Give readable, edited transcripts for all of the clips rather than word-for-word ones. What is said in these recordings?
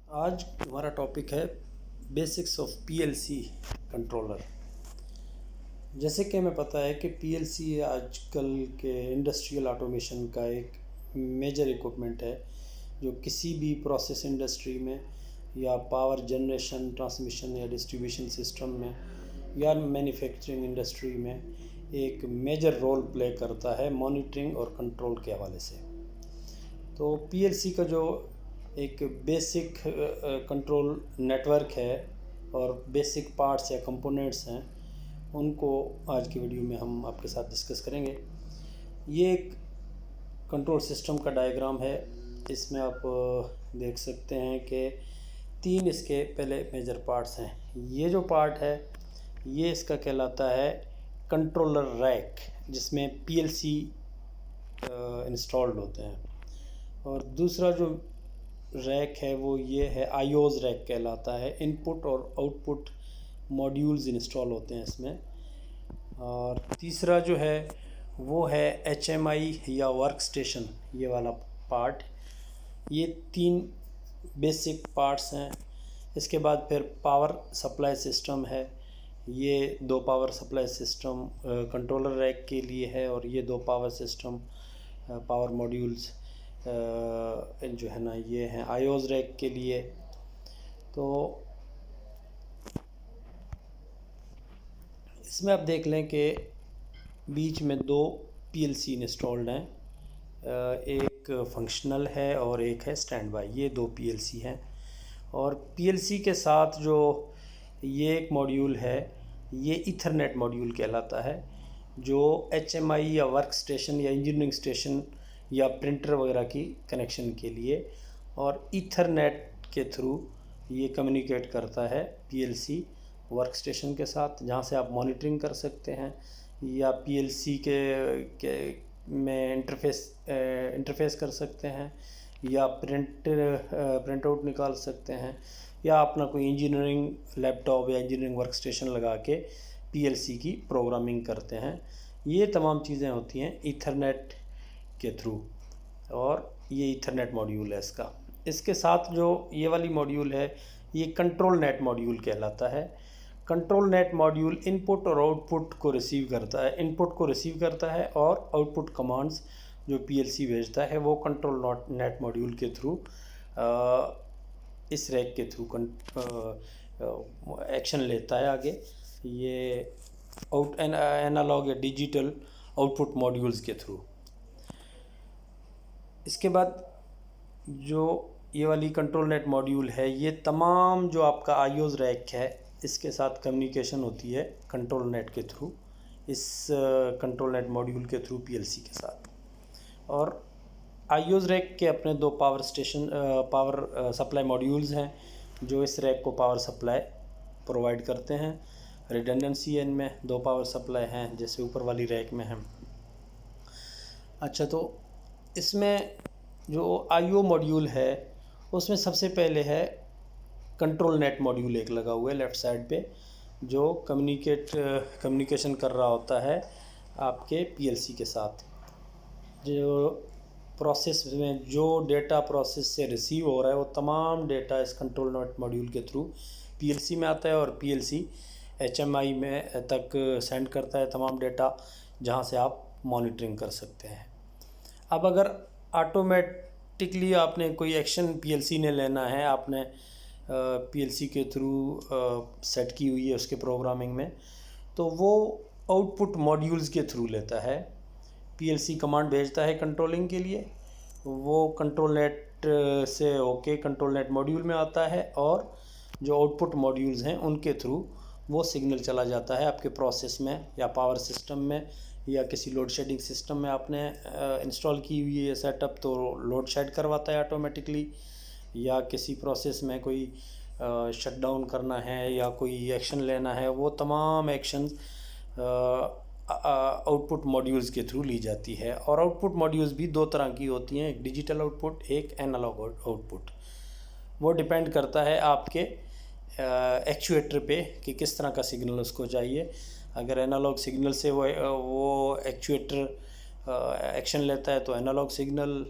आज हमारा टॉपिक है बेसिक्स ऑफ पीएलसी कंट्रोलर। जैसे कि हमें पता है कि पीएलसी आजकल के इंडस्ट्रियल ऑटोमेशन का एक मेजर इक्विपमेंट है जो किसी भी प्रोसेस इंडस्ट्री में या पावर जनरेशन, ट्रांसमिशन या डिस्ट्रीब्यूशन सिस्टम में या मैन्युफैक्चरिंग इंडस्ट्री में एक मेजर रोल प्ले करता है मॉनिटरिंग और कंट्रोल के हवाले से। तो पीएलसी का जो एक बेसिक कंट्रोल नेटवर्क है और बेसिक पार्ट्स या कंपोनेंट्स हैं, उनको आज की वीडियो में हम आपके साथ डिस्कस करेंगे। ये एक कंट्रोल सिस्टम का डायग्राम है। इसमें आप देख सकते हैं कि 3 इसके पहले मेजर पार्ट्स हैं। ये जो पार्ट है ये इसका कहलाता है कंट्रोलर रैक, जिसमें पीएलसी इंस्टॉल्ड होते हैं। और दूसरा जो रैक है वो ये है आईओज रैक कहलाता है। इनपुट और आउटपुट मॉड्यूल्स इंस्टॉल होते हैं इसमें। और तीसरा जो है वो है एचएमआई या वर्क स्टेशन, ये वाला पार्ट। ये 3 बेसिक पार्ट्स हैं। इसके बाद फिर पावर सप्लाई सिस्टम है। ये 2 power supply system controller rack के लिए है और ये 2 पावर सिस्टम पावर मॉड्यूल्स जो है ना ये हैं आईओज रैक के लिए। तो इसमें आप देख लें कि बीच में 2 पीएलसी इंस्टॉल्ड हैं, एक फंक्शनल है और एक है स्टैंड बाय। ये 2 पीएलसी हैं। और पीएलसी के साथ जो ये एक मॉड्यूल है ये ईथरनेट मॉड्यूल कहलाता है, जो एचएमआई या वर्क स्टेशन या इंजीनियरिंग स्टेशन या प्रिंटर वगैरह की कनेक्शन के लिए और ईथरनेट के थ्रू ये कम्युनिकेट करता है पीएलसी वर्क स्टेशन के साथ, जहाँ से आप मॉनिटरिंग कर सकते हैं या पीएलसी के में इंटरफेस कर सकते हैं या प्रिंट आउट निकाल सकते हैं या अपना कोई इंजीनियरिंग लैपटॉप या इंजीनियरिंग वर्क स्टेशन लगा के पीएलसी की प्रोग्रामिंग करते हैं। ये तमाम चीज़ें होती हैं ईथरनेट के थ्रू, और ये ईथरनेट मॉड्यूल है इसका। इसके साथ जो ये वाली मॉड्यूल है ये कंट्रोल नेट मॉड्यूल कहलाता है। कंट्रोल नेट मॉड्यूल इनपुट और आउटपुट को रिसीव करता है, इनपुट को रिसीव करता है और आउटपुट कमांड्स जो पीएलसी भेजता है वो कंट्रोल नेट मॉड्यूल के थ्रू इस रैक के थ्रू एक्शन लेता है आगे। ये एनालॉग या डिजिटल आउटपुट मॉड्यूल्स के थ्रू। इसके बाद जो ये वाली कंट्रोल नेट मॉड्यूल है ये तमाम जो आपका आईओज रैक है इसके साथ कम्युनिकेशन होती है कंट्रोल नेट के थ्रू, इस कंट्रोल नेट मॉड्यूल के थ्रू पीएलसी के साथ। और आईओज रैक के अपने 2 पावर सप्लाई मॉड्यूल्स हैं जो इस रैक को पावर सप्लाई प्रोवाइड करते हैं। रिडंडेंसी है इनमें, 2 पावर सप्लाई हैं जैसे ऊपर वाली रैक में है। अच्छा, तो इसमें जो आईओ मॉड्यूल है उसमें सबसे पहले है कंट्रोल नेट मॉड्यूल एक लगा हुआ है लेफ़्ट साइड पे, जो कम्युनिकेशन कर रहा होता है आपके पीएलसी के साथ। जो प्रोसेस में जो डेटा प्रोसेस से रिसीव हो रहा है वो तमाम डेटा इस कंट्रोल नेट मॉड्यूल के थ्रू पीएलसी में आता है और पीएलसी एचएमआई में तक सेंड करता है तमाम डेटा, जहाँ से आप मॉनिटरिंग कर सकते हैं। अब अगर ऑटोमेटिकली आपने कोई एक्शन पीएलसी ने लेना है, आपने पीएलसी के थ्रू सेट की हुई है उसके प्रोग्रामिंग में, तो वो आउटपुट मॉड्यूल्स के थ्रू लेता है। पीएलसी कमांड भेजता है कंट्रोलिंग के लिए, वो कंट्रोल नेट से होके कंट्रोल नेट मॉड्यूल में आता है और जो आउटपुट मॉड्यूल्स हैं उनके थ्रू वो सिग्नल चला जाता है आपके प्रोसेस में या पावर सिस्टम में या किसी लोड शेडिंग सिस्टम में आपने इंस्टॉल की हुई है सेटअप, तो लोड शेड करवाता है ऑटोमेटिकली। या किसी प्रोसेस में कोई शट डाउन करना है या कोई एक्शन लेना है, वो तमाम एक्शंस आउटपुट मॉड्यूल्स के थ्रू ली जाती है। और आउटपुट मॉड्यूल्स भी 2 तरह की होती हैं, एक डिजिटल आउटपुट, एक एनालॉग आउटपुट। वो डिपेंड करता है आपके एक्चुएटर पे कि किस तरह का सिग्नल उसको चाहिए। अगर एनालॉग सिग्नल से वो एक्चुएटर एक्शन लेता है तो एनालॉग सिग्नल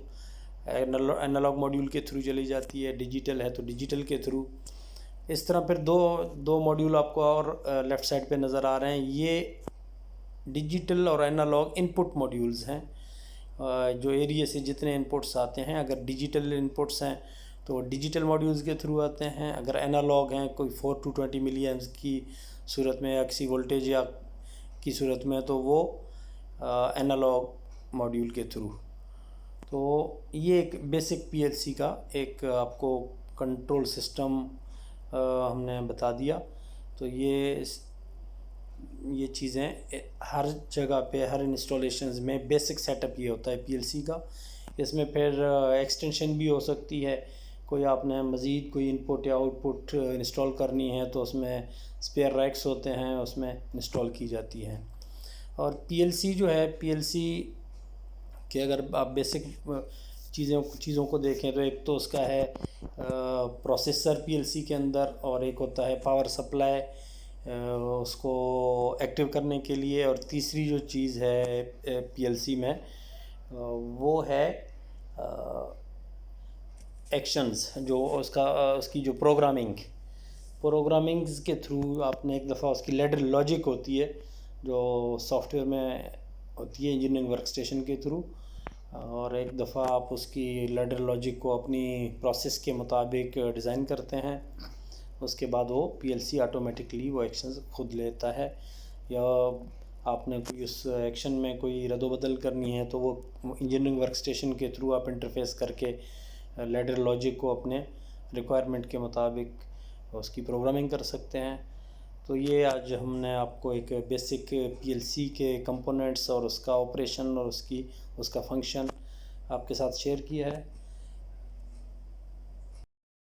एनालॉग मॉड्यूल के थ्रू चली जाती है, डिजिटल है तो डिजिटल के थ्रू। इस तरह फिर दो मॉड्यूल आपको और लेफ़्ट साइड पे नज़र आ रहे हैं। ये डिजिटल और एनालॉग इनपुट मॉड्यूल्स हैं। जो एरिया से जितने इनपुट्स आते हैं, अगर डिजिटल इनपुट्स हैं तो डिजिटल मॉड्यूल्स के थ्रू आते हैं, अगर एनालॉग हैं कोई 4 to 20 मिली एम्प्स की सूरत में, एक्सी वोल्टेज या की सूरत में, तो वो एनालॉग मॉड्यूल के थ्रू। तो ये एक बेसिक पीएलसी का एक आपको कंट्रोल सिस्टम हमने बता दिया। तो ये चीज़ें हर जगह पे, हर इंस्टॉलेशंस में बेसिक सेटअप ये होता है पीएलसी का। इसमें फिर एक्सटेंशन भी हो सकती है, कोई आपने मज़ीद कोई इनपुट या आउटपुट इंस्टॉल करनी है तो उसमें स्पेयर रैक्स होते हैं, उसमें इंस्टॉल की जाती हैं। और पीएलसी जो है, पीएलसी के अगर आप बेसिक चीज़ों को देखें तो एक तो उसका है प्रोसेसर पीएलसी के अंदर, और एक होता है पावर सप्लाई उसको एक्टिव करने के लिए, और तीसरी जो चीज़ है पीएलसी में वो है एक्शंस, जो उसकी जो प्रोग्रामिंग्स के थ्रू आपने एक दफ़ा उसकी लैडर लॉजिक होती है जो सॉफ्टवेयर में होती है इंजीनियरिंग वर्कस्टेशन के थ्रू, और एक दफ़ा आप उसकी लैडर लॉजिक को अपनी प्रोसेस के मुताबिक डिज़ाइन करते हैं। उसके बाद वो पीएलसी ऑटोमेटिकली वो एक्शंस खुद लेता है, या आपने कोई उस एक्शन में कोई रद्दोबदल करनी है तो वो इंजीनियरिंग वर्कस्टेशन के थ्रू आप इंटरफेस करके लैडर लॉजिक को अपने रिक्वायरमेंट के मुताबिक उसकी प्रोग्रामिंग कर सकते हैं। तो ये आज हमने आपको एक बेसिक पीएलसी के कंपोनेंट्स और उसका ऑपरेशन और उसका फंक्शन आपके साथ शेयर किया है।